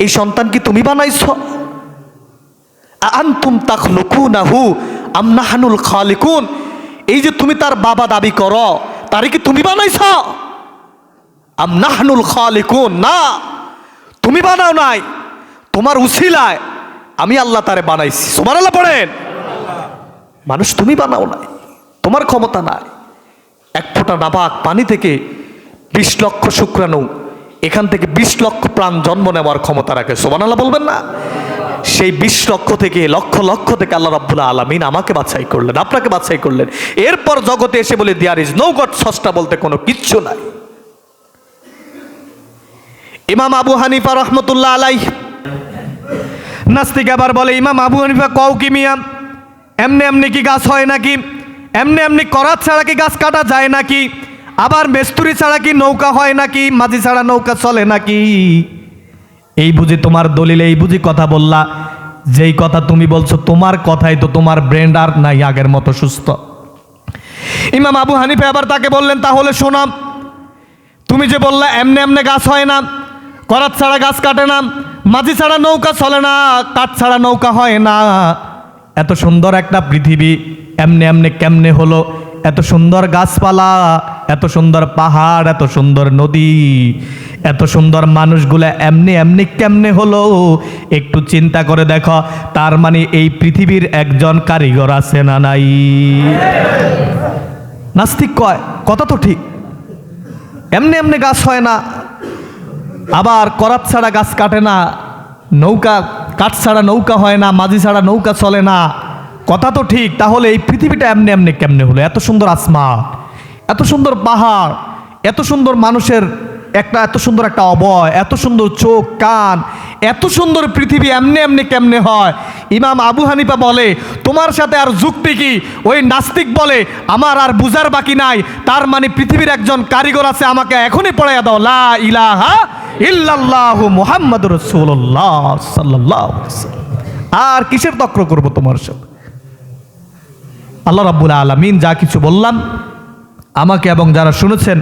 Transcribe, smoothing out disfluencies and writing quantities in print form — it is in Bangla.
এই সন্তান কি তুমি বানাইছো? আনতুম তাখলুকুনাহু আম নাহনুল খালিকুন, এই যে তুমি তার বাবা দাবি করো, তারে কি তুমি বানাইছো? আম নাহনুল খালিকুন, না তুমি বানাও নাই, তোমার উসিলায় আমি আল্লাহ তারে বানাইছি। সুবহানাল্লাহ পড়েন। মানুষ তুমি বানাও নাই, তোমার ক্ষমতা নাই। এক ফোঁটা নাপাক পানি থেকে 20 লক্ষ শুক্রাণু, এখান থেকে 20 লক্ষ প্রাণ জন্ম নেওয়ার ক্ষমতা রাখে। সুবহানাল্লাহ বলবেন না? সেই 20 লক্ষ থেকে লক্ষ লক্ষ থেকে আল্লাহ রাব্বুল আলামিন আমাকে বাছাই করলেন, আপনাকে বাছাই করলেন। এরপর জগতে এসে বলে দেয়ার ইজ নো গড, স্রষ্টা বলতে কোনো কিচ্ছু নাই। ইমাম আবু হানিফা রহমতুল্লাহ আলাইহ, নাস্তিক আবার বলে, ইমাম আবু হানিফা কও কি মিয়া, এমনি এমনি কি গাছ হয় নাকি? এমনি এমনি করাত ছাড়া কি গাছ কাটা যায় নাকি? আবার মেস্তুরি ছাড়া কি নৌকা হয় নাকি? মাঝি ছাড়া নৌকা চলে নাকি? এই বুঝি তোমার দলিল, এই বুঝি কথা বললা? যেই কথা তুমি বলছো তোমার কথাই তো তোমার ব্রেন আর নাই আগের মতো সুস্থ। ইমাম আবু হানিফা আবার তাকে বললেন, তাহলে শোনা, তুমি যে বললা এমনি এমনি গাছ হয় না, করাত ছাড়া গাছ কাটে না, মাঝি ছাড়া নৌকা চলে না, কাঠ ছাড়া নৌকা হয় না, এত সুন্দর একটা পৃথিবী এমনি এমনি কেমনে হলো? এত সুন্দর গাছপালা, এত সুন্দর পাহাড়, এত সুন্দর নদী, এত সুন্দর মানুষগুলা এমনি এমনি কেমনে হলো? একটু চিন্তা করে দেখো। তার মানে এই পৃথিবীর একজন কারিগর আছে না নাই? নাস্তিক কয় কথা তো ঠিক, এমনি এমনি গাছ হয় না, আবার করাত ছাড়া গাছ কাটে না, নৌকা কাঠ ছাড়া নৌকা হয় না, মাঝি ছাড়া নৌকা চলে না, কথা তো ঠিক। তাহলে এই পৃথিবীটা এমনি এমনি কেমনে হলো? এত সুন্দর আসমান, এত সুন্দর পাহাড়, এত সুন্দর মানুষের এত সুন্দর একটা অবয়, এত সুন্দর চোখ কান, এত সুন্দর পৃথিবী এমনি এমনি কেমনে হয়? ইমাম আবু হানিফা বলে, তোমার সাথে আর যুক্তি কি? ওই নাস্তিক বলে, আমার আর বুঝার বাকি নাই, তার মানে পৃথিবীর একজন কারিগর আছে, আমাকে এখনই পড়াইয়া দাও লা ইলাহা ইল্লাল্লাহু মুহাম্মাদুর রাসূলুল্লাহ সাল্লাল্লাহু আলাইহি ওয়াসাল্লাম। আর কিসের তক্র করব তোমার সাথে? আল্লাহ রাব্বুল আলামিন যা কিছু বললাম, আমাকে এবং যারা শুনেছেন